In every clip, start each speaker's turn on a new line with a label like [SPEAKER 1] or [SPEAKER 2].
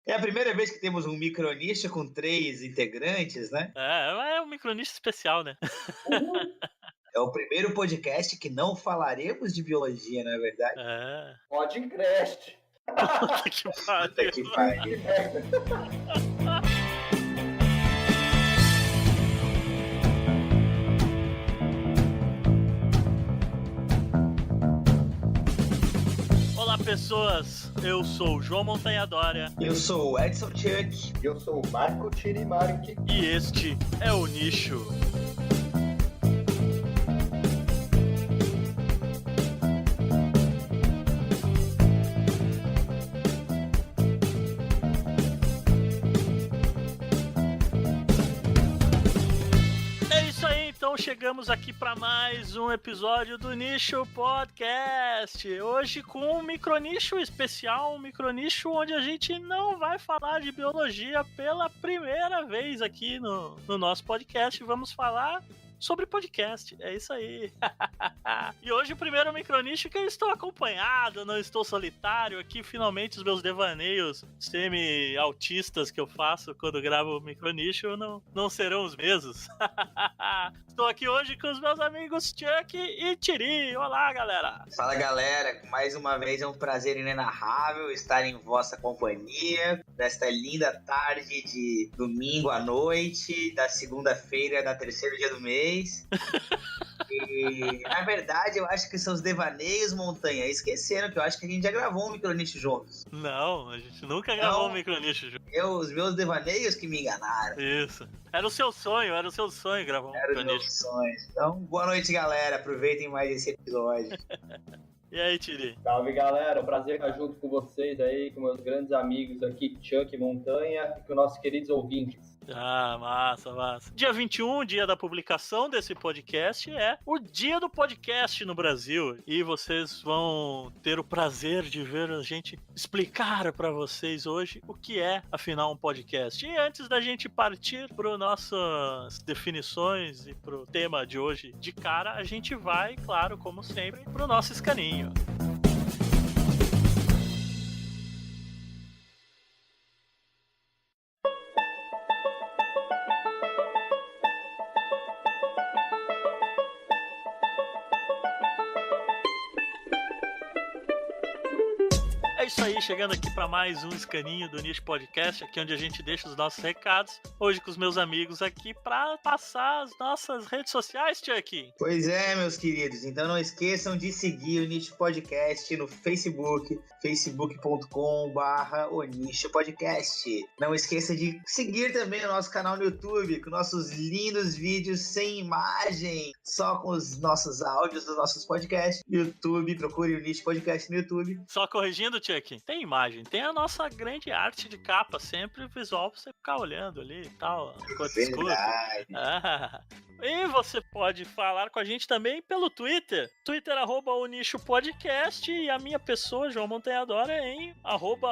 [SPEAKER 1] É a primeira vez que temos um micronicho com 3 integrantes, né?
[SPEAKER 2] É um micronicho especial, né?
[SPEAKER 1] É o primeiro podcast que não falaremos de biologia, não é verdade?
[SPEAKER 2] É.
[SPEAKER 3] Podcast.
[SPEAKER 2] Puta que
[SPEAKER 1] Puta
[SPEAKER 2] pariu.
[SPEAKER 1] que
[SPEAKER 3] Que
[SPEAKER 1] pariu.
[SPEAKER 3] merda.
[SPEAKER 2] Olá, pessoas. Eu sou o João Montanha Dória
[SPEAKER 1] Eu sou o Edson Chuck.
[SPEAKER 3] Eu sou o Marco Tirimark.
[SPEAKER 2] e este é o Nicho. É isso aí, então chegamos aqui para mais um episódio do Nicho Podcast. Hoje com um micronicho especial, um micronicho onde a gente não vai falar de biologia pela primeira vez aqui no nosso podcast. Vamos falar sobre podcast, é isso aí. E hoje o primeiro micronicho que eu estou acompanhado, não estou solitário aqui. Finalmente os meus devaneios semi-autistas que eu faço quando gravo o micronicho não serão os mesmos. Estou aqui hoje com os meus amigos Chuck e Tiri. Olá, galera.
[SPEAKER 1] Fala, galera. Mais uma vez é um prazer inenarrável estar em vossa companhia nesta linda tarde de domingo à noite, da segunda-feira, da terceiro dia do mês. E, na verdade, eu acho que são os devaneios, Montanha. Esqueceram que eu acho que a gente já gravou um micronicho juntos.
[SPEAKER 2] Não, a gente nunca gravou um micronicho junto.
[SPEAKER 1] Os meus devaneios que me enganaram.
[SPEAKER 2] Isso. Era o seu sonho gravar um
[SPEAKER 1] Era os
[SPEAKER 2] micronicho.
[SPEAKER 1] meus sonhos. Então, boa noite, galera. Aproveitem mais esse episódio.
[SPEAKER 2] E aí, Tiri?
[SPEAKER 3] Salve, galera. Prazer estar junto com vocês aí, com meus grandes amigos aqui, Chuck e Montanha, e com nossos queridos ouvintes.
[SPEAKER 2] Ah, massa. Dia 21, dia da publicação desse podcast, é o dia do podcast no Brasil. E vocês vão ter o prazer de ver a gente explicar para vocês hoje o que é, afinal, um podcast. E antes da gente partir para nossas definições e para o tema de hoje de cara, a gente vai, claro, como sempre, para o nosso escaninho. É isso aí, chegando aqui para mais um escaninho do Nicho Podcast, aqui onde a gente deixa os nossos recados. Hoje com os meus amigos aqui para passar as nossas redes sociais, Chuck.
[SPEAKER 1] Pois é, meus queridos. Então não esqueçam de seguir o Nicho Podcast no Facebook, facebook.com/o Nicho Podcast. Não esqueça de seguir também o nosso canal no YouTube, com nossos lindos vídeos sem imagem, só com os nossos áudios dos nossos podcasts. YouTube, procure o Nicho Podcast no YouTube.
[SPEAKER 2] Só corrigindo, Chuck, tem imagem, tem a nossa grande arte de capa, sempre visual pra você ficar olhando ali e tal, enquanto escuta.
[SPEAKER 1] Verdade.
[SPEAKER 2] E você pode falar com a gente também pelo Twitter, @onichopodcast, e a minha pessoa, João Montanha Dória, em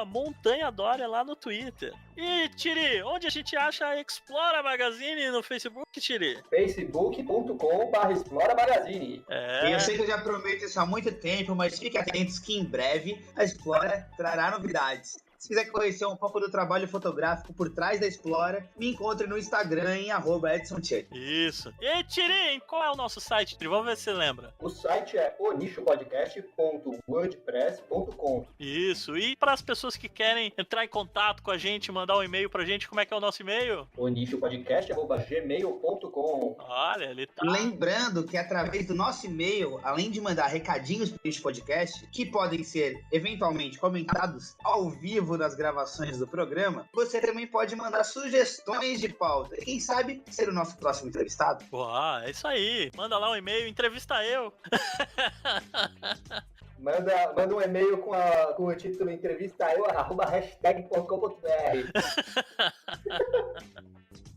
[SPEAKER 2] @Montanha Dória lá no Twitter. E, Tiri, onde a gente acha a Explora Magazine no Facebook, Tiri?
[SPEAKER 3] facebook.com/Explora Magazine.
[SPEAKER 1] E eu sei que eu já prometo isso há muito tempo, mas fiquem atentos que em breve a Explora trará novidades. Se quiser conhecer um pouco do trabalho fotográfico por trás da Explora, me encontre no Instagram em @EdsonChuck.
[SPEAKER 2] Isso. E aí, Tiri, qual é o nosso site, Tiri? Vamos ver se você lembra.
[SPEAKER 3] O site é onichopodcast.wordpress.com.
[SPEAKER 2] Isso. E para as pessoas que querem entrar em contato com a gente, mandar um e-mail pra gente, como é que é o nosso e-mail?
[SPEAKER 3] onichopodcast.gmail.com.
[SPEAKER 2] Olha, ele tá...
[SPEAKER 1] Lembrando que através do nosso e-mail, além de mandar recadinhos para este podcast, que podem ser eventualmente comentados ao vivo nas gravações do programa, você também pode mandar sugestões de pauta. Quem sabe ser o nosso próximo entrevistado?
[SPEAKER 2] Uau, é isso aí. Manda lá um e-mail, entrevista eu.
[SPEAKER 3] Manda um e-mail com o título entrevista eu, @hashtag.com.br.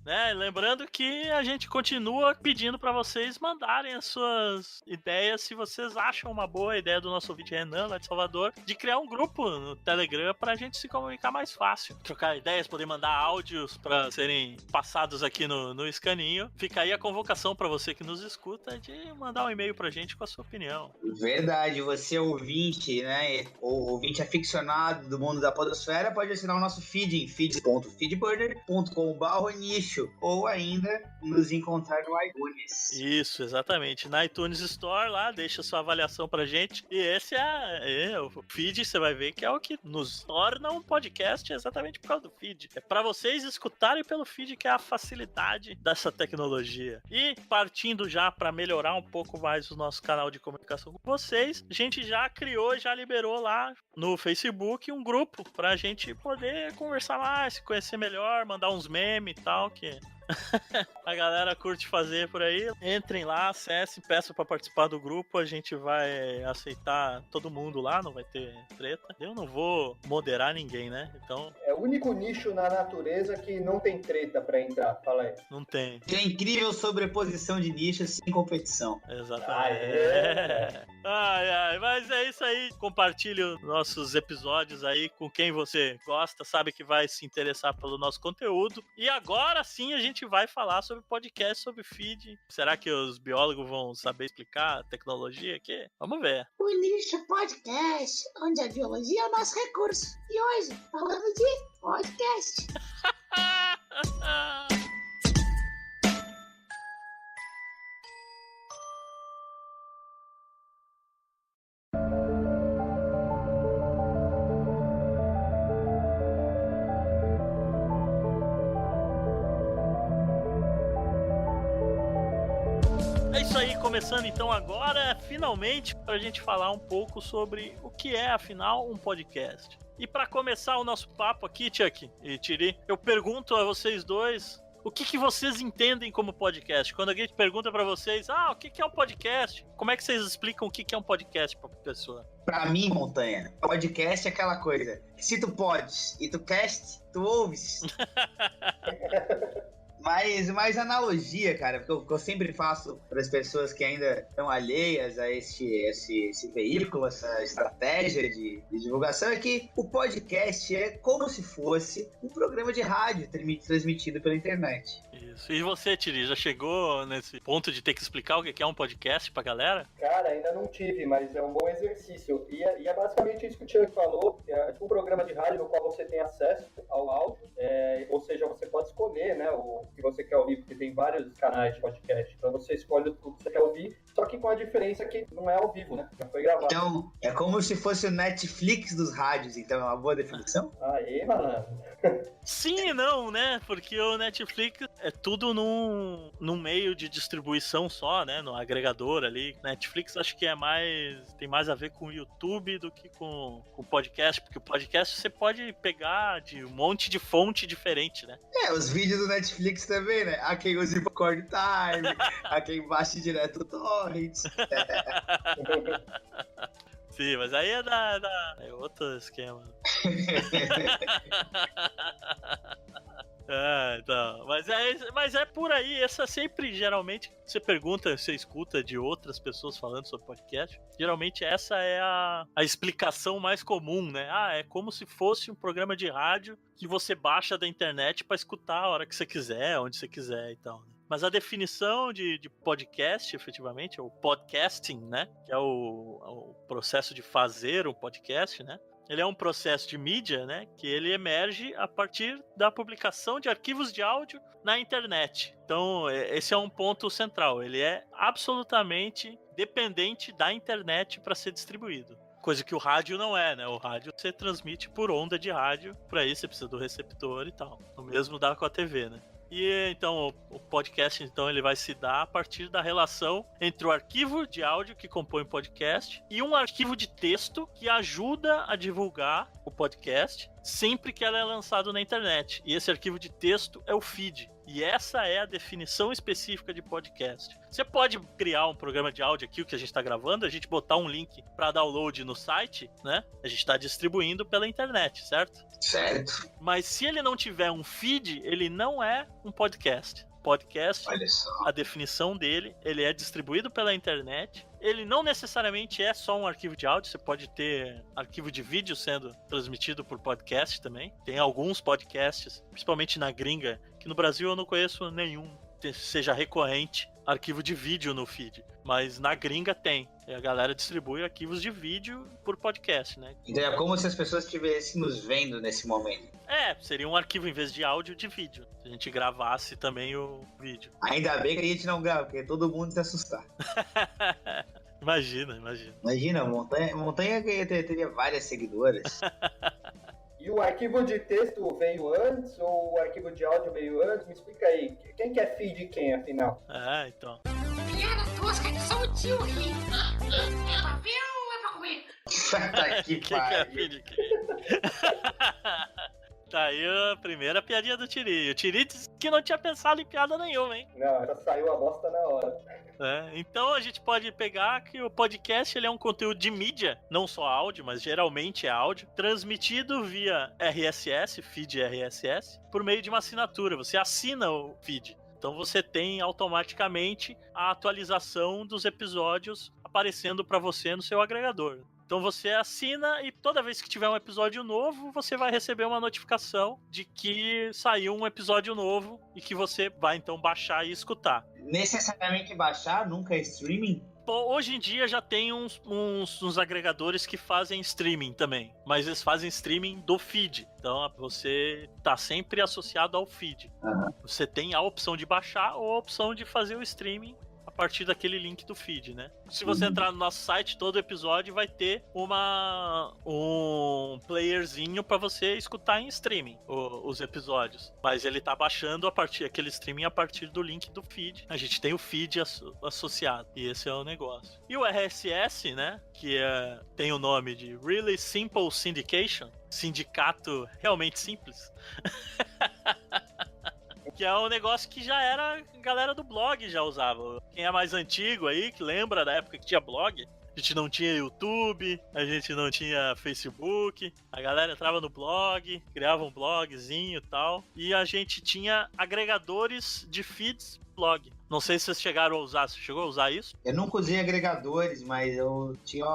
[SPEAKER 2] né? Lembrando que a gente continua pedindo para vocês mandarem as suas ideias, se vocês acham uma boa ideia do nosso ouvinte Renan, lá de Salvador, de criar um grupo no Telegram pra gente se comunicar mais fácil. Trocar ideias, poder mandar áudios para serem passados aqui no escaninho. Fica aí a convocação para você que nos escuta de mandar um e-mail pra gente com a sua opinião.
[SPEAKER 1] Verdade, você ouvinte, né, ou ouvinte aficionado do mundo da podosfera, pode assinar o nosso feed em feed.feedburner.com/nicho ou ainda nos encontrar no iTunes.
[SPEAKER 2] Isso, exatamente. Na iTunes Store lá, deixa sua avaliação pra gente. E esse é o feed, você vai ver que é o que nos torna um podcast exatamente por causa do feed. É pra vocês escutarem pelo feed, que é a facilidade dessa tecnologia. E partindo já pra melhorar um pouco mais o nosso canal de comunicação com vocês, a gente já criou, já liberou lá no Facebook um grupo pra gente poder conversar mais, se conhecer melhor, mandar uns memes e tal, que a galera curte fazer por aí. Entrem lá, acessem, peçam pra participar do grupo. A gente vai aceitar todo mundo lá, não vai ter treta. Eu não vou moderar ninguém, né? Então...
[SPEAKER 3] É o único nicho na natureza que não tem treta pra entrar, fala aí.
[SPEAKER 2] Não tem.
[SPEAKER 1] Tem incrível sobreposição de nichos sem competição.
[SPEAKER 2] Exatamente. Mas é isso aí. Compartilhe os nossos episódios aí com quem você gosta, sabe que vai se interessar pelo nosso conteúdo. E agora sim a gente vai falar sobre podcast, sobre feed. Será que os biólogos vão saber explicar a tecnologia aqui? Vamos ver.
[SPEAKER 4] O Nicho Podcast, onde a biologia é o nosso recurso. E hoje, falando de podcast.
[SPEAKER 2] É isso aí, começando então agora, finalmente, para a gente falar um pouco sobre o que é, afinal, um podcast. E para começar o nosso papo aqui, Chuck e Tiri, eu pergunto a vocês dois, o que vocês entendem como podcast? Quando alguém pergunta para vocês, o que é um podcast? Como é que vocês explicam o que é um podcast para a pessoa?
[SPEAKER 1] Pra mim, Montanha, podcast é aquela coisa, se tu podes e tu cast, tu ouves. Mais analogia, cara, porque eu sempre faço para as pessoas que ainda estão alheias a esse veículo, essa estratégia de divulgação, é que o podcast é como se fosse um programa de rádio transmitido pela internet.
[SPEAKER 2] Isso. E você, Tiri, já chegou nesse ponto de ter que explicar o que é um podcast pra galera?
[SPEAKER 3] Cara, ainda não tive, mas é um bom exercício. E é basicamente isso que o Chuck falou, é tipo um programa de rádio no qual você tem acesso ao áudio, ou seja, você pode escolher, né, o que você quer ouvir, porque tem vários canais de podcast, então você escolhe o que você quer ouvir, só que com a diferença que não é ao vivo, né, já foi gravado.
[SPEAKER 1] Então, é como se fosse o Netflix dos rádios, então é uma boa definição?
[SPEAKER 3] Aê, malandro.
[SPEAKER 2] Sim e não, né, porque o Netflix é tudo num meio de distribuição só, né, no agregador ali. Netflix acho que tem mais a ver com o YouTube do que com o podcast, porque o podcast você pode pegar de um monte de fonte diferente, né?
[SPEAKER 1] Os vídeos do Netflix também, né? Há quem use Popcorn Time, há quem baixe direto torrents.
[SPEAKER 2] Sim, mas aí é outro esquema. Então, mas é por aí, essa sempre, geralmente, você pergunta, você escuta de outras pessoas falando sobre podcast, geralmente essa é a explicação mais comum, né? É como se fosse um programa de rádio que você baixa da internet pra escutar a hora que você quiser, onde você quiser e tal, né? Mas a definição de podcast, efetivamente, é o podcasting, né? Que é o processo de fazer um podcast, né? Ele é um processo de mídia, né, que ele emerge a partir da publicação de arquivos de áudio na internet. Então, esse é um ponto central. Ele é absolutamente dependente da internet para ser distribuído. Coisa que o rádio não é, né? O rádio você transmite por onda de rádio, para isso você precisa do receptor e tal. O mesmo dá com a TV, né? E então o podcast então ele vai se dar a partir da relação entre o arquivo de áudio que compõe o podcast e um arquivo de texto que ajuda a divulgar o podcast sempre que ela é lançado na internet. E esse arquivo de texto é o feed. E essa é a definição específica de podcast. Você pode criar um programa de áudio aqui, o que a gente está gravando, a gente botar um link para download no site, né? A gente está distribuindo pela internet, certo?
[SPEAKER 1] Certo.
[SPEAKER 2] Mas se ele não tiver um feed, ele não é um podcast. Podcast,
[SPEAKER 1] Olha só.
[SPEAKER 2] a definição dele, ele é distribuído pela internet. Ele não necessariamente é só um arquivo de áudio, você pode ter arquivo de vídeo sendo transmitido por podcast também. Tem alguns podcasts, principalmente na gringa, que no Brasil eu não conheço nenhum que seja recorrente arquivo de vídeo no feed. Mas na gringa tem. E a galera distribui arquivos de vídeo por podcast, né?
[SPEAKER 1] Então é como se as pessoas estivessem nos vendo nesse momento.
[SPEAKER 2] Seria um arquivo em vez de áudio de vídeo. Se a gente gravasse também o vídeo.
[SPEAKER 1] Ainda bem que a gente não grava, porque todo mundo se assustar.
[SPEAKER 2] Imagina.
[SPEAKER 1] Imagina, Montanha teria várias seguidoras.
[SPEAKER 3] E o arquivo de texto veio antes ou o arquivo de áudio veio antes? Me explica aí. Quem que é feed de quem, afinal?
[SPEAKER 2] Então.
[SPEAKER 4] Piada tosca que só o tio ri. É pra ver ou é pra comer?
[SPEAKER 1] Tá que
[SPEAKER 2] Que é
[SPEAKER 1] pariu.
[SPEAKER 2] filho de quem? Tá aí a primeira piadinha do Tiri. O Tiri disse que não tinha pensado em piada nenhuma, hein?
[SPEAKER 3] Não, já saiu a bosta na hora.
[SPEAKER 2] Então a gente pode pegar que o podcast ele é um conteúdo de mídia, não só áudio, mas geralmente é áudio, transmitido via RSS, feed RSS, por meio de uma assinatura. Você assina o feed. Então você tem automaticamente a atualização dos episódios aparecendo para você no seu agregador. Então você assina e toda vez que tiver um episódio novo, você vai receber uma notificação de que saiu um episódio novo e que você vai então baixar e escutar.
[SPEAKER 1] Necessariamente baixar, nunca é streaming?
[SPEAKER 2] Hoje em dia já tem uns agregadores que fazem streaming também, mas eles fazem streaming do feed. Então você tá sempre associado ao feed.
[SPEAKER 1] Uhum.
[SPEAKER 2] Você tem a opção de baixar ou a opção de fazer o streaming a partir daquele link do feed, né? Se você entrar no nosso site, todo episódio vai ter um playerzinho para você escutar em streaming os episódios. Mas ele tá baixando aquele streaming a partir do link do feed. A gente tem o feed associado. E esse é o negócio. E o RSS, né? Que tem o nome de Really Simple Syndication. Sindicato realmente simples. Que é um negócio que já era a galera do blog já usava. Quem é mais antigo aí, que lembra da época que tinha blog, a gente não tinha YouTube, a gente não tinha Facebook, a galera entrava no blog, criava um blogzinho e tal, e a gente tinha agregadores de feeds blog. Não sei se vocês chegaram a usar. Você chegou a usar isso?
[SPEAKER 1] Eu nunca usei agregadores, mas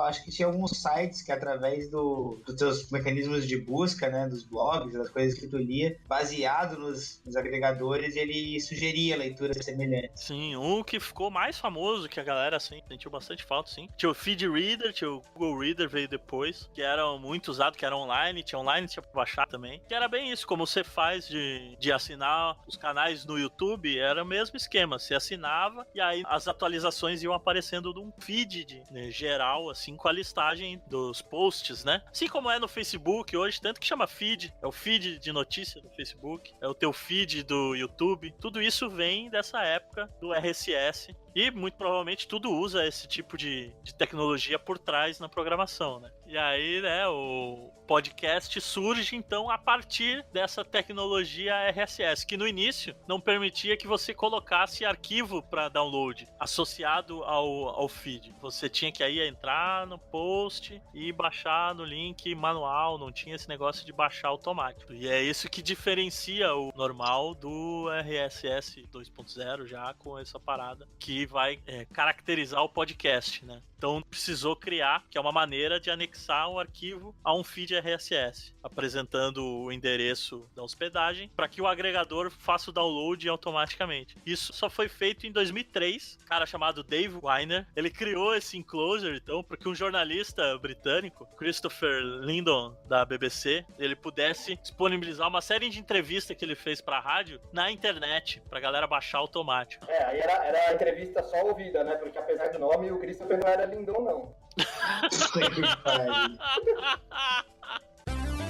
[SPEAKER 1] acho que tinha alguns sites que através dos seus mecanismos de busca, né, dos blogs, das coisas que tu lia, baseado nos agregadores, ele sugeria leituras semelhantes.
[SPEAKER 2] Sim, um que ficou mais famoso, que a galera assim, sentiu bastante falta, sim. Tinha o Feed Reader, tinha o Google Reader, veio depois, que era muito usado, que era online, tinha pra baixar também. Que era bem isso, como você faz de assinar os canais no YouTube, era o mesmo esquema, você assinava e aí as atualizações iam aparecendo num feed geral, assim, com a listagem dos posts, né? Assim como é no Facebook hoje, tanto que chama feed, é o feed de notícia do Facebook, é o teu feed do YouTube, tudo isso vem dessa época do RSS. E muito provavelmente tudo usa esse tipo de tecnologia por trás na programação, né? E aí, né, o podcast surge, então, a partir dessa tecnologia RSS, que no início não permitia que você colocasse arquivo para download associado ao feed. Você tinha que aí entrar no post e baixar no link manual, não tinha esse negócio de baixar automático. E é isso que diferencia o normal do RSS 2.0 já com essa parada que vai caracterizar o podcast, né? Então precisou criar, que é uma maneira de anexar um arquivo a um feed RSS, apresentando o endereço da hospedagem para que o agregador faça o download automaticamente. Isso só foi feito em 2003, um cara chamado Dave Weiner, ele criou esse enclosure, então, para que um jornalista britânico, Christopher Lindon, da BBC, ele pudesse disponibilizar uma série de entrevistas que ele fez para a rádio na internet, para a galera baixar automático.
[SPEAKER 3] Aí era a entrevista só ouvida, né? Porque apesar do nome, o Christopher não era lindão, não.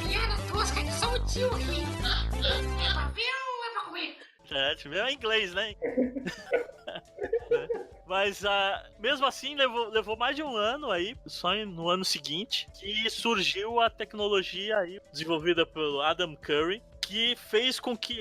[SPEAKER 4] Piada tosca que só o tio ri. É pra ver ou é pra comer?
[SPEAKER 2] É inglês, né? Mas mesmo assim levou mais de um ano aí, só no ano seguinte, que surgiu a tecnologia aí desenvolvida pelo Adam Curry, que fez com que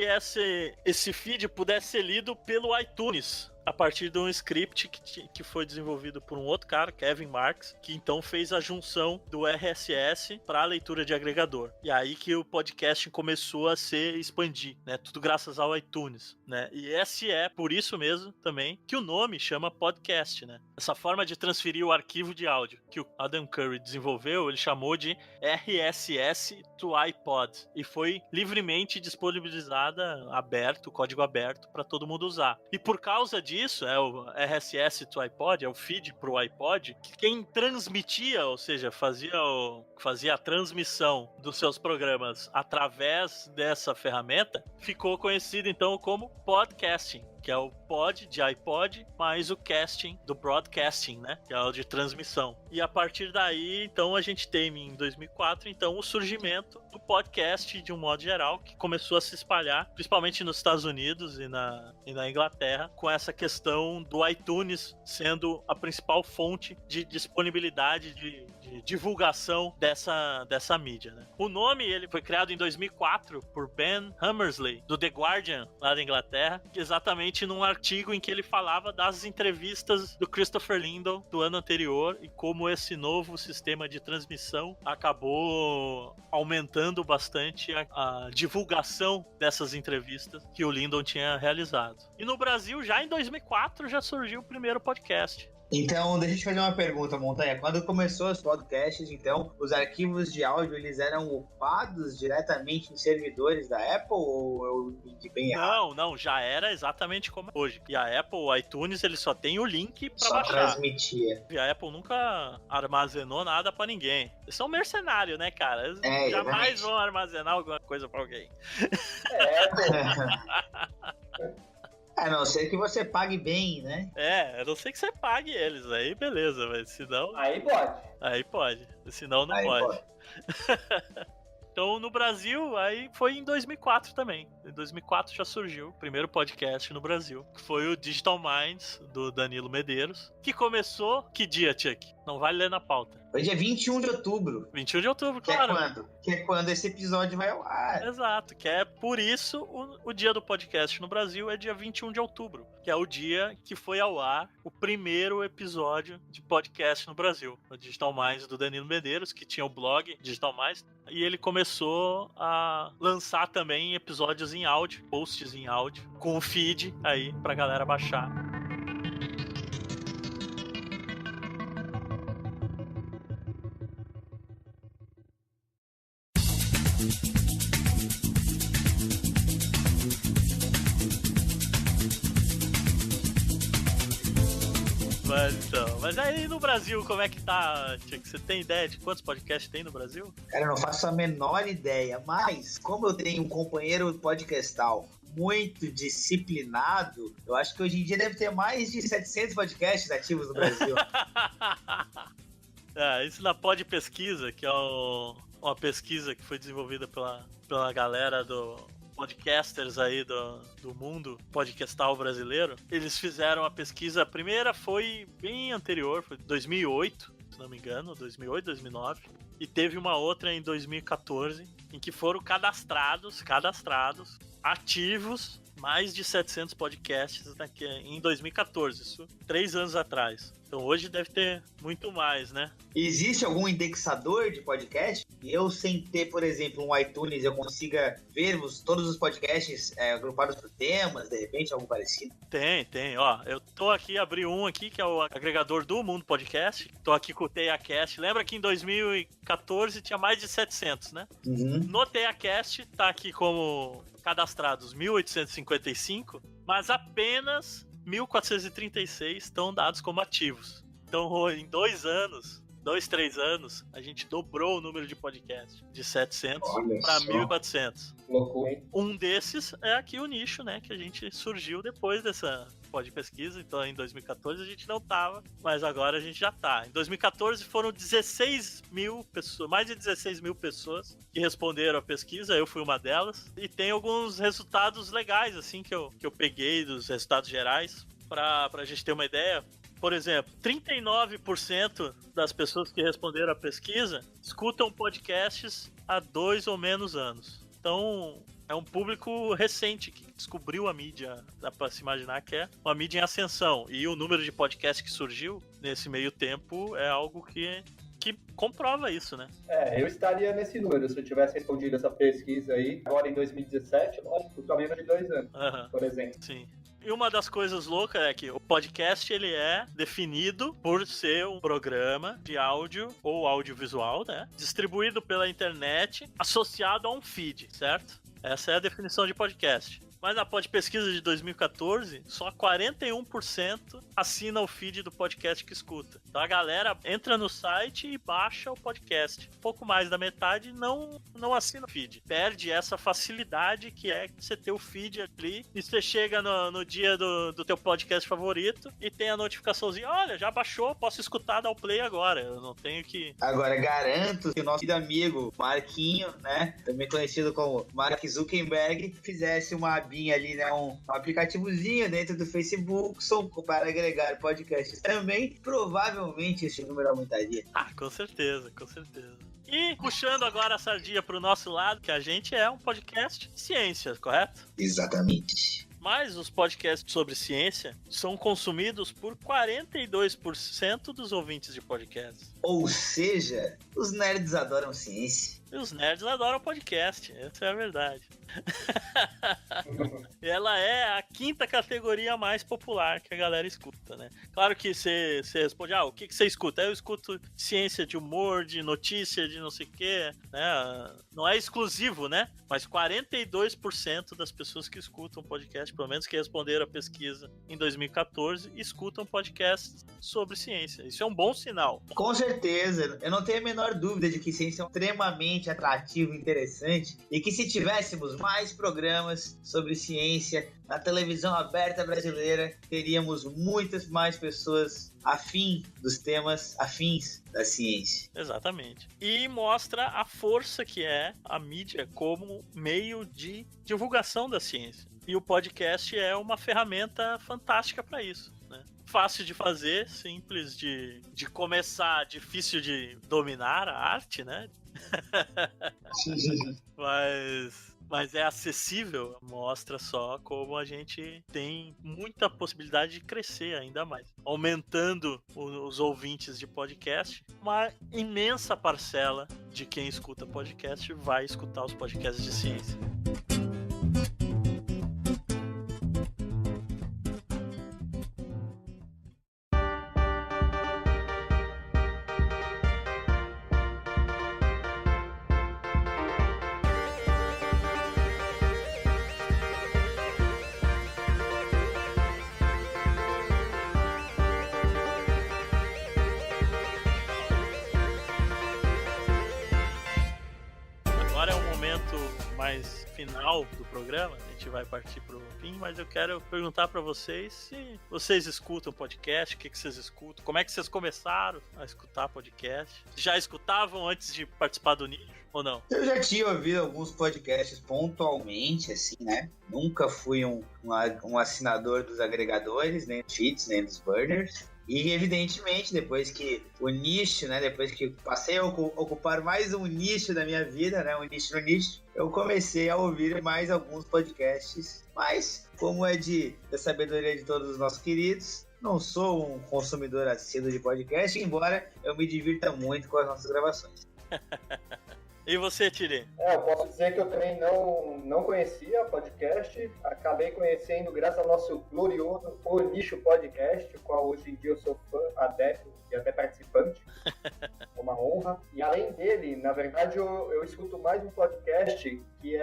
[SPEAKER 2] esse feed pudesse ser lido pelo iTunes, a partir de um script que foi desenvolvido por um outro cara, Kevin Marks, que então fez a junção do RSS para a leitura de agregador. E aí que o podcast começou a se expandir, né? Tudo graças ao iTunes, né? E esse é por isso mesmo também que o nome chama podcast, né? Essa forma de transferir o arquivo de áudio que o Adam Curry desenvolveu, ele chamou de RSS to iPod e foi livremente disponibilizada, aberto, código aberto para todo mundo usar. E por causa disso, o RSS to iPod, é o feed pro iPod, que quem transmitia, ou seja, fazia a transmissão dos seus programas através dessa ferramenta, ficou conhecido então como podcasting, que é o pod de iPod, mais o casting do broadcasting, né? Que é o de transmissão. E a partir daí, então, a gente tem em 2004, então, o surgimento do podcast de um modo geral, que começou a se espalhar, principalmente nos Estados Unidos e na Inglaterra, com essa questão do iTunes sendo a principal fonte de disponibilidade de divulgação dessa mídia, né? O nome, ele foi criado em 2004 por Ben Hammersley, do The Guardian, lá da Inglaterra, exatamente num artigo em que ele falava das entrevistas do Christopher Lindow do ano anterior e como esse novo sistema de transmissão acabou aumentando bastante a divulgação dessas entrevistas que o Lindow tinha realizado. E no Brasil, já em 2004, já surgiu o primeiro podcast.
[SPEAKER 1] Então, deixa eu te fazer uma pergunta, Montanha. Quando começou os podcasts, então, os arquivos de áudio, eles eram upados diretamente em servidores da Apple ou eu entendi bem errado?
[SPEAKER 2] Não, já era exatamente como é hoje. E a Apple, o iTunes, ele só tem o link pra
[SPEAKER 1] só
[SPEAKER 2] baixar.
[SPEAKER 1] Transmitia.
[SPEAKER 2] E a Apple nunca armazenou nada pra ninguém. Eles são mercenários, né, cara? Eles jamais vão armazenar alguma coisa pra alguém.
[SPEAKER 1] A não ser que você pague bem, né?
[SPEAKER 2] A não ser que você pague eles, aí beleza, mas senão...
[SPEAKER 3] Aí pode.
[SPEAKER 2] Aí pode, senão não pode. Então, no Brasil, aí foi em 2004 também. Em 2004 já surgiu o primeiro podcast no Brasil, que foi o Digital Minds, do Danilo Medeiros, que começou... Que dia, Chuck? Não vale ler na pauta.
[SPEAKER 1] Foi dia 21 de outubro.
[SPEAKER 2] 21 de outubro, claro.
[SPEAKER 1] Que é quando esse episódio vai ao ar.
[SPEAKER 2] Exato, que é por isso o dia do podcast no Brasil é dia 21 de outubro, que é o dia que foi ao ar o primeiro episódio de podcast no Brasil. O Digital Minds do Danilo Medeiros, que tinha o blog Digital Minds, e ele começou a lançar também episódios em áudio, posts em áudio, com o feed aí pra galera baixar. Mas aí no Brasil, como é que tá, Tico? Você tem ideia de quantos podcasts tem no Brasil?
[SPEAKER 1] Cara, eu não faço a menor ideia, mas como eu tenho um companheiro podcastal muito disciplinado, eu acho que hoje em dia deve ter mais de 700 podcasts ativos no Brasil.
[SPEAKER 2] Isso na Pod Pesquisa, que é uma pesquisa que foi desenvolvida pela galera do podcasters aí do mundo podcastal brasileiro. Eles fizeram a pesquisa, a primeira foi bem anterior, foi 2008, se não me engano, 2008, 2009, e teve uma outra em 2014, em que foram cadastrados, ativos, mais de 700 podcasts em 2014, isso 3 anos atrás. Então hoje deve ter muito mais, né?
[SPEAKER 1] Existe algum indexador de podcast? Eu, sem ter, por exemplo, um iTunes, eu consiga ver todos os podcasts agrupados por temas, de repente, algo parecido?
[SPEAKER 2] Tem. Ó, eu tô aqui, abri um aqui, que é o agregador do Mundo Podcast. Tô aqui com o TeiaCast. Lembra que em 2014 tinha mais de 700, né?
[SPEAKER 1] Uhum.
[SPEAKER 2] No TeiaCast tá aqui como cadastrados 1.855, mas apenas 1.436 estão dados como ativos. Então, em 3 anos, a gente dobrou o número de podcasts de 700 para 1.400.
[SPEAKER 3] Loucura, hein?
[SPEAKER 2] Um desses é aqui o Nicho, né? Que a gente surgiu depois dessa pod pesquisa. Então, em 2014 a gente não tava, mas agora a gente já tá. Em 2014 foram 16 mil pessoas, mais de 16 mil pessoas que responderam a pesquisa. Eu fui uma delas. E tem alguns resultados legais, assim, que eu peguei dos resultados gerais pra gente ter uma ideia. Por exemplo, 39% das pessoas que responderam à pesquisa escutam podcasts há 2 ou menos anos. Então, é um público recente que descobriu a mídia. Dá pra se imaginar que é uma mídia em ascensão. E o número de podcasts que surgiu nesse meio tempo é algo que comprova isso, né?
[SPEAKER 3] Eu estaria nesse número se eu tivesse respondido essa pesquisa aí, agora em 2017, lógico, há menos de 2 anos, por exemplo.
[SPEAKER 2] Sim. E uma das coisas loucas é que o podcast ele é definido por ser um programa de áudio ou audiovisual, né? Distribuído pela internet, associado a um feed, certo? Essa é a definição de podcast. Mas na Podpesquisa de 2014, só 41% assina o feed do podcast que escuta. Então a galera entra no site e baixa o podcast. Pouco mais da metade não assina o feed. Perde essa facilidade que é você ter o feed ali e você chega no dia do teu podcast favorito e tem a notificaçãozinha, olha, já baixou, posso escutar, dar o play agora. Eu não tenho que...
[SPEAKER 1] Agora, garanto que o nosso amigo Marquinho, né, também conhecido como Mark Zuckerberg, fizesse uma ali, né, um aplicativozinho dentro do Facebook para agregar podcasts também, provavelmente esse número aumentaria.
[SPEAKER 2] Com certeza, com certeza. E puxando agora a sardinha pro nosso lado, que a gente é um podcast de ciência, correto?
[SPEAKER 1] Exatamente.
[SPEAKER 2] Mas os podcasts sobre ciência são consumidos por 42% dos ouvintes de podcasts.
[SPEAKER 1] Ou seja, os nerds adoram ciência.
[SPEAKER 2] E os nerds adoram podcast, essa é a verdade. Ela é a 5ª categoria mais popular que a galera escuta, né? Claro que você responde, o que você escuta? Eu escuto ciência de humor, de notícia, de não sei o quê, né? Não é exclusivo, né? Mas 42% das pessoas que escutam podcast, pelo menos que responderam a pesquisa em 2014, escutam podcasts sobre ciência. Isso é um bom sinal.
[SPEAKER 1] Com certeza. Eu não tenho a menor dúvida de que ciência é extremamente atrativo e interessante e que se tivéssemos mais programas sobre ciência na televisão aberta brasileira, teríamos muitas mais pessoas afins dos temas afins da ciência.
[SPEAKER 2] Exatamente. E mostra a força que é a mídia como meio de divulgação da ciência. E o podcast é uma ferramenta fantástica para isso, né? Fácil de fazer, simples de começar, difícil de dominar a arte, né? Mas é acessível, mostra só como a gente tem muita possibilidade de crescer ainda mais. Aumentando os ouvintes de podcast, uma imensa parcela de quem escuta podcast vai escutar os podcasts de ciência. Mais final do programa, a gente vai partir pro fim, mas eu quero perguntar para vocês se vocês escutam podcast, o que vocês escutam, como é que vocês começaram a escutar podcast, já escutavam antes de participar do nicho ou não?
[SPEAKER 1] Eu já tinha ouvido alguns podcasts pontualmente, assim, né? Nunca fui um assinador dos agregadores, nem dos feeds, nem dos burners. E, evidentemente, depois que o nicho, né, depois que passei a ocupar mais um nicho da minha vida, né, um nicho no nicho, eu comecei a ouvir mais alguns podcasts. Mas, como é da sabedoria de todos os nossos queridos, não sou um consumidor assíduo de podcast, embora eu me divirta muito com as nossas gravações.
[SPEAKER 2] E você, Tiri?
[SPEAKER 3] Eu posso dizer que eu também não conhecia podcast, acabei conhecendo graças ao nosso glorioso O Nicho Podcast, o qual hoje em dia eu sou fã, adepto e até participante. É uma honra. E além dele, na verdade, eu escuto mais um podcast que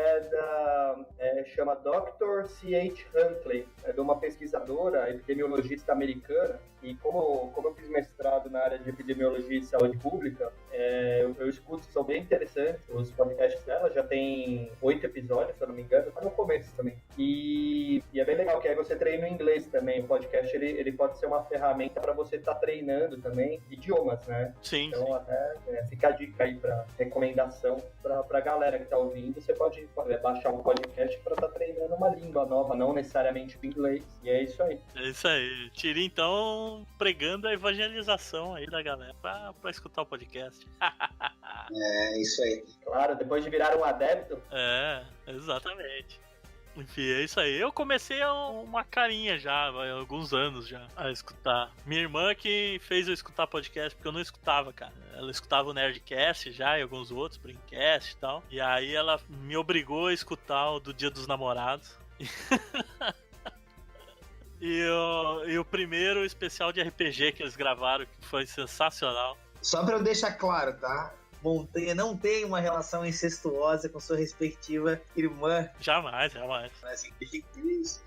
[SPEAKER 3] chama Dr. C.H. Huntley, é de uma pesquisadora, epidemiologista americana. E como eu fiz mestrado na área de epidemiologia e saúde pública, eu escuto, são bem interessantes os podcasts dela, já tem 8 episódios, se eu não me engano, tá no começo também. E é bem legal, que aí você treina o inglês também. O podcast, ele pode ser uma ferramenta para você estar treinando também idiomas, né?
[SPEAKER 2] Sim.
[SPEAKER 3] Então, até fica a dica aí para recomendação pra galera que tá ouvindo. Você pode baixar um podcast para estar treinando uma língua nova, não necessariamente o inglês. E é isso aí.
[SPEAKER 2] É isso aí. Tiri, então, pregando a evangelização aí da galera pra escutar o podcast.
[SPEAKER 1] É, isso aí.
[SPEAKER 3] Claro, depois de virar um adepto.
[SPEAKER 2] Exatamente. Enfim, é isso aí. Eu comecei há uma carinha já, há alguns anos já, a escutar. Minha irmã que fez eu escutar podcast, porque eu não escutava, cara. Ela escutava o Nerdcast já e alguns outros, Brincast e tal. E aí ela me obrigou a escutar o do Dia dos Namorados. E o primeiro especial de RPG que eles gravaram, que foi sensacional.
[SPEAKER 1] Só pra eu deixar claro, tá? Montanha não tem uma relação incestuosa com sua respectiva irmã.
[SPEAKER 2] Jamais.
[SPEAKER 1] Mas assim,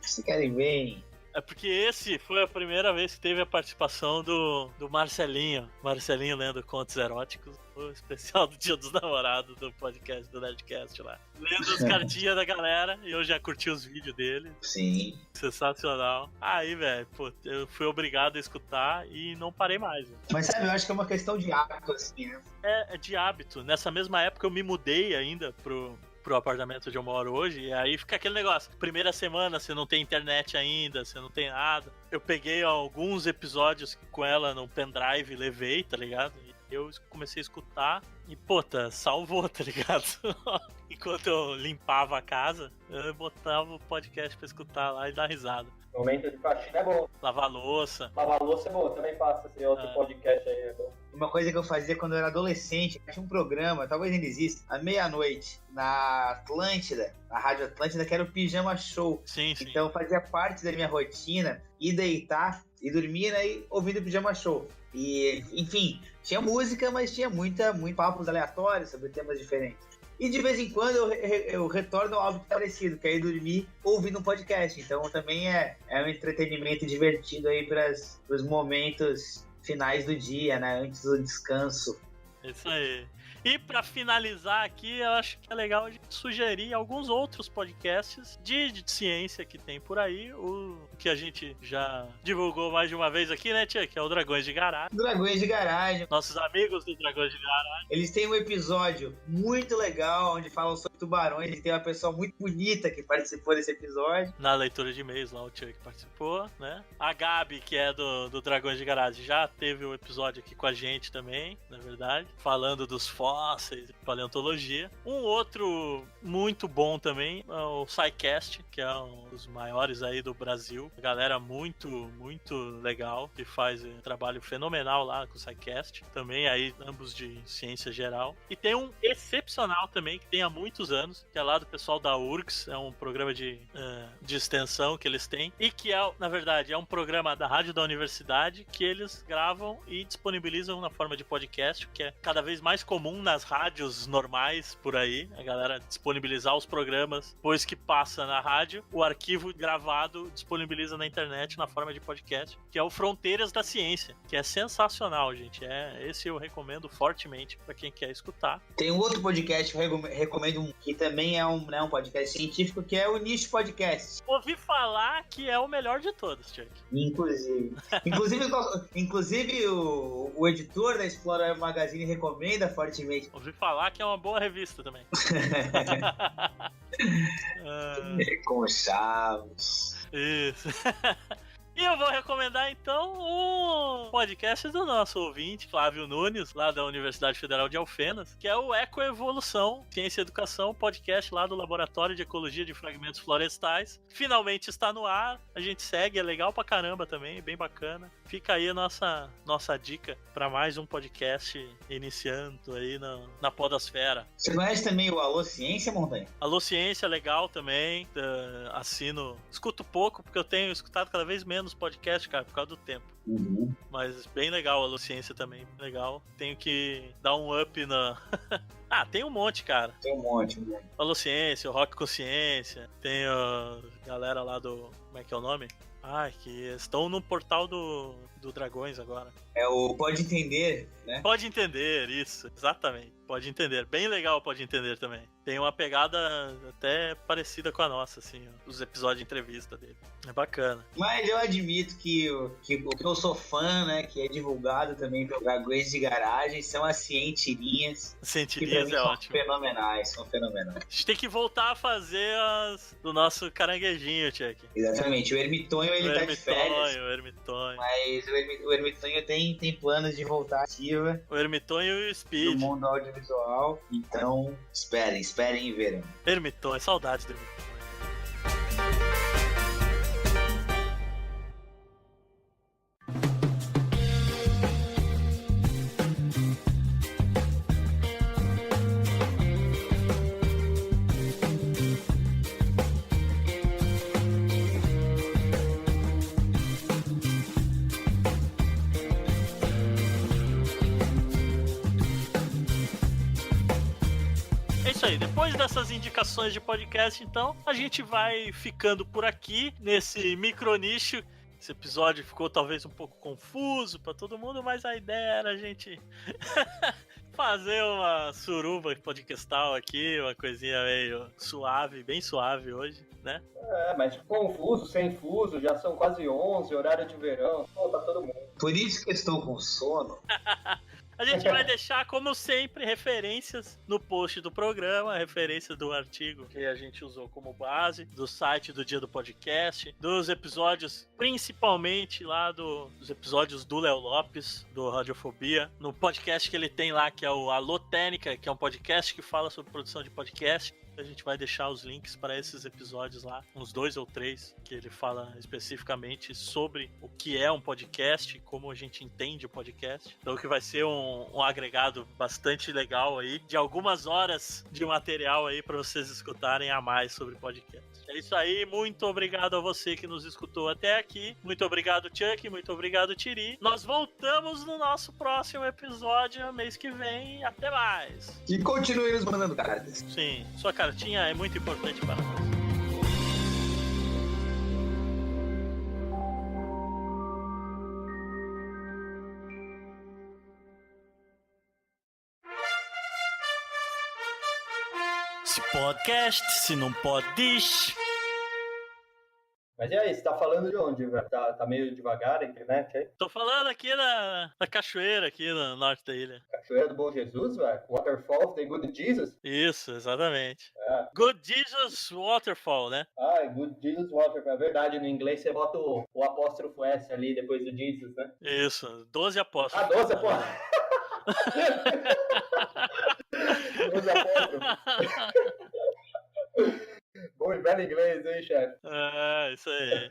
[SPEAKER 1] se querem bem.
[SPEAKER 2] É porque esse foi a primeira vez que teve a participação do Marcelinho. Marcelinho lendo contos eróticos. O especial do Dia dos Namorados do podcast do Nerdcast lá. Lendo as cartinhas da galera e eu já curti os vídeos dele.
[SPEAKER 1] Sim.
[SPEAKER 2] Sensacional. Aí, velho, pô, eu fui obrigado a escutar e não parei mais. Véio.
[SPEAKER 1] Mas sabe, eu acho que é uma questão de hábito, assim, né?
[SPEAKER 2] É de hábito. Nessa mesma época eu me mudei ainda pro apartamento onde eu moro hoje, e aí fica aquele negócio, primeira semana você não tem internet ainda, você não tem nada. Eu peguei alguns episódios com ela no pendrive e levei, tá ligado? E eu comecei a escutar e, puta, salvou, tá ligado? Enquanto eu limpava a casa, eu botava o podcast pra escutar lá e dar risada.
[SPEAKER 3] Momento de faxina é bom.
[SPEAKER 2] Lavar louça.
[SPEAKER 3] Lavar louça é bom, também faço esse outro podcast aí, é bom.
[SPEAKER 1] Uma coisa que eu fazia quando eu era adolescente, tinha um programa, talvez ainda exista, à meia-noite, na Atlântida, na Rádio Atlântida, que era o Pijama Show.
[SPEAKER 2] Sim.
[SPEAKER 1] Então fazia parte da minha rotina ir deitar e dormir, né, e ouvindo o Pijama Show. E, enfim, tinha música, mas tinha muito papos aleatórios sobre temas diferentes. E de vez em quando eu retorno a algo parecido, que é ir dormir ouvindo um podcast. Então também é um entretenimento divertido aí para os momentos finais do dia, né? Antes do descanso.
[SPEAKER 2] Isso aí. E pra finalizar aqui, eu acho que é legal a gente sugerir alguns outros podcasts de ciência que tem por aí. O que a gente já divulgou mais de uma vez aqui, né, tia? Que é o Dragões de Garagem.
[SPEAKER 1] Dragões de Garagem.
[SPEAKER 2] Nossos amigos do Dragões de Garagem.
[SPEAKER 1] Eles têm um episódio muito legal, onde falam sobre tubarões. E tem uma pessoa muito bonita que participou desse episódio.
[SPEAKER 2] Na leitura de e-mails lá, o tia que participou, né? A Gabi, que é do Dragões de Garagem, já teve um episódio aqui com a gente também, na verdade. Falando dos fósseis e paleontologia. Um outro muito bom também é o SciCast, que é um dos maiores aí do Brasil. A galera muito legal, que faz um trabalho fenomenal lá com o SciCast. Também aí, ambos de ciência geral. E tem um excepcional também, que tem há muitos anos, que é lá do pessoal da URGS. É um programa de extensão que eles têm. E que é, na verdade, é um programa da rádio da universidade que eles gravam e disponibilizam na forma de podcast, que é cada vez mais comum nas rádios normais por aí, a galera disponibilizar os programas depois que passa na rádio, o arquivo gravado disponibiliza na internet na forma de podcast, que é o Fronteiras da Ciência, que é sensacional, gente. Esse eu recomendo fortemente para quem quer escutar.
[SPEAKER 1] Tem um outro podcast que eu recomendo, que também é um podcast científico, que é o Nicho Podcast.
[SPEAKER 2] Ouvi falar que é o melhor de todos, Chuck.
[SPEAKER 1] Inclusive o editor da Explorer Magazine recomenda fortemente.
[SPEAKER 2] Ouvi falar que é uma boa revista também.
[SPEAKER 1] Com Chaves.
[SPEAKER 2] Isso. E eu vou recomendar então o podcast do nosso ouvinte, Flávio Nunes, lá da Universidade Federal de Alfenas, que é o Ecoevolução, Ciência e Educação, podcast lá do Laboratório de Ecologia de Fragmentos Florestais. Finalmente está no ar, a gente segue, é legal pra caramba também, bem bacana. Fica aí a nossa dica para mais um podcast iniciando aí na podosfera.
[SPEAKER 1] Você conhece também o Alô Ciência, Montanha?
[SPEAKER 2] Alô Ciência, legal também, assino, escuto pouco, porque eu tenho escutado cada vez menos podcast, cara, por causa do tempo.
[SPEAKER 1] Uhum.
[SPEAKER 2] Mas bem legal a Alô Ciência também, legal. Tenho que dar um up na... tem um monte, cara.
[SPEAKER 1] Tem um monte.
[SPEAKER 2] Alô Ciência, o Rock Consciência, tem a galera lá do... Como é que é o nome? Que estão no portal do Dragões agora.
[SPEAKER 1] É o Pode Entender, né?
[SPEAKER 2] Pode Entender, isso, exatamente. Pode Entender, bem legal Pode Entender também. Tem uma pegada até parecida com a nossa, assim, os episódios de entrevista dele. É bacana.
[SPEAKER 1] Mas eu admito que o que eu eu sou fã, né, que é divulgado também pelo Gaguês de Garagem, são as cientirinhas.
[SPEAKER 2] Cientirinhas
[SPEAKER 1] que
[SPEAKER 2] é
[SPEAKER 1] são
[SPEAKER 2] ótimo.
[SPEAKER 1] São fenomenais.
[SPEAKER 2] A gente tem que voltar a fazer as do nosso caranguejinho, Tchek.
[SPEAKER 1] Exatamente, o Ermitonho ele tá de férias.
[SPEAKER 2] O Ermitonho.
[SPEAKER 1] Mas o Ermitonho tem planos de voltar ativa
[SPEAKER 2] O Ermitonho e o
[SPEAKER 1] no
[SPEAKER 2] Speed.
[SPEAKER 1] mundo audiovisual. Então, esperem e verão.
[SPEAKER 2] Ermitonho, saudades do Ermitonho. Depois dessas indicações de podcast, então, a gente vai ficando por aqui nesse micronicho. Esse episódio ficou talvez um pouco confuso pra todo mundo, mas a ideia era a gente fazer uma suruba podcastal aqui, uma coisinha meio suave, bem suave hoje, né?
[SPEAKER 3] Mas confuso, sem fuso, já são quase 11, horário de verão, tá todo mundo.
[SPEAKER 1] Por isso que eu estou com sono.
[SPEAKER 2] A gente vai deixar, como sempre, referências no post do programa, referência do artigo que a gente usou como base, do site do Dia do Podcast, dos episódios, principalmente lá dos episódios do Léo Lopes, do Radiofobia, no podcast que ele tem lá, que é o Alô Técnica, que é um podcast que fala sobre produção de podcast. A gente vai deixar os links para esses episódios lá, uns 2 ou 3, que ele fala especificamente sobre o que é um podcast, como a gente entende o podcast. Então que vai ser um agregado bastante legal aí, de algumas horas de material aí para vocês escutarem a mais sobre podcast. É isso aí, muito obrigado a você que nos escutou até aqui. Muito obrigado, Chuck, muito obrigado, Tiri. Nós voltamos no nosso próximo episódio, mês que vem. Até mais!
[SPEAKER 1] E continue nos mandando cartas.
[SPEAKER 2] Sim, sua cartinha é muito importante para nós. Se podcast, se não pode.
[SPEAKER 3] Mas e aí, você tá falando de onde, velho? Tá meio devagar a internet aí?
[SPEAKER 2] Tô falando aqui da cachoeira, aqui no norte da ilha.
[SPEAKER 3] Cachoeira do Bom Jesus, velho? Waterfall of the Good Jesus?
[SPEAKER 2] Isso, exatamente.
[SPEAKER 3] É.
[SPEAKER 2] Good Jesus Waterfall, né?
[SPEAKER 3] Good Jesus Waterfall. É verdade, no inglês você bota o apóstrofo S ali depois do Jesus, né?
[SPEAKER 2] Isso, 12 apóstolos.
[SPEAKER 3] 12 apóstolos. 12 apóstolos. Bom e belo inglês, hein, chefe?
[SPEAKER 2] Isso aí.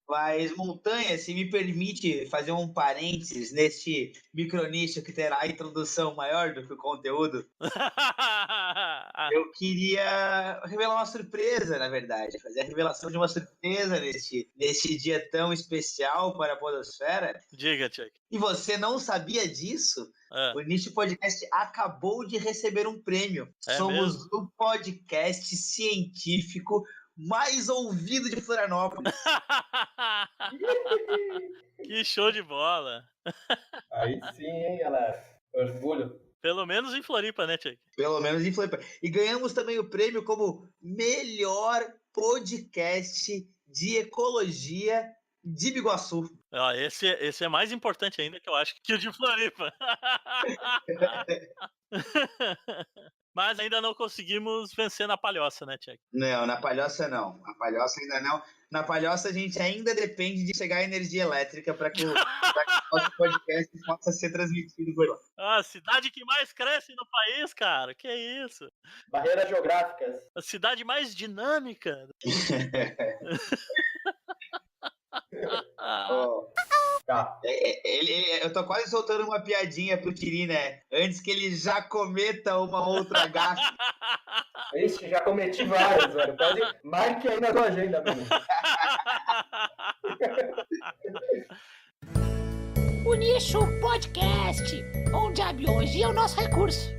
[SPEAKER 1] Mas, Montanha, se me permite fazer um parênteses neste micronicho que terá a introdução maior do que o conteúdo, eu queria revelar uma surpresa, na verdade. Fazer a revelação de uma surpresa neste dia tão especial para a podosfera.
[SPEAKER 2] Diga, Chuck.
[SPEAKER 1] E você não sabia disso? O Nicho Podcast acabou de receber um prêmio. Somos
[SPEAKER 2] mesmo?
[SPEAKER 1] o podcast científico mais ouvido de Florianópolis.
[SPEAKER 2] Que show de bola.
[SPEAKER 3] Aí sim, hein, galera. Orgulho.
[SPEAKER 2] Pelo menos em Floripa, né, Chuck?
[SPEAKER 1] Pelo menos em Floripa. E ganhamos também o prêmio como melhor podcast de ecologia de Biguaçu.
[SPEAKER 2] Esse é mais importante ainda, que eu acho, que o de Floripa. Mas ainda não conseguimos vencer na Palhoça, né, Chuck?
[SPEAKER 1] Não, na Palhoça não. Na Palhoça ainda não. Na Palhoça a gente ainda depende de chegar a energia elétrica para que o nosso podcast possa ser transmitido por lá.
[SPEAKER 2] A cidade que mais cresce no país, cara. Que isso?
[SPEAKER 3] Barreiras geográficas.
[SPEAKER 2] A cidade mais dinâmica.
[SPEAKER 3] Tá.
[SPEAKER 1] Eu tô quase soltando uma piadinha pro Tiri, né? Antes que ele já cometa uma outra gafe.
[SPEAKER 3] Ixi, já cometi várias, velho. Marque aí na sua agenda, meu amigo.
[SPEAKER 4] O Nicho Podcast, onde a biologia é o nosso recurso.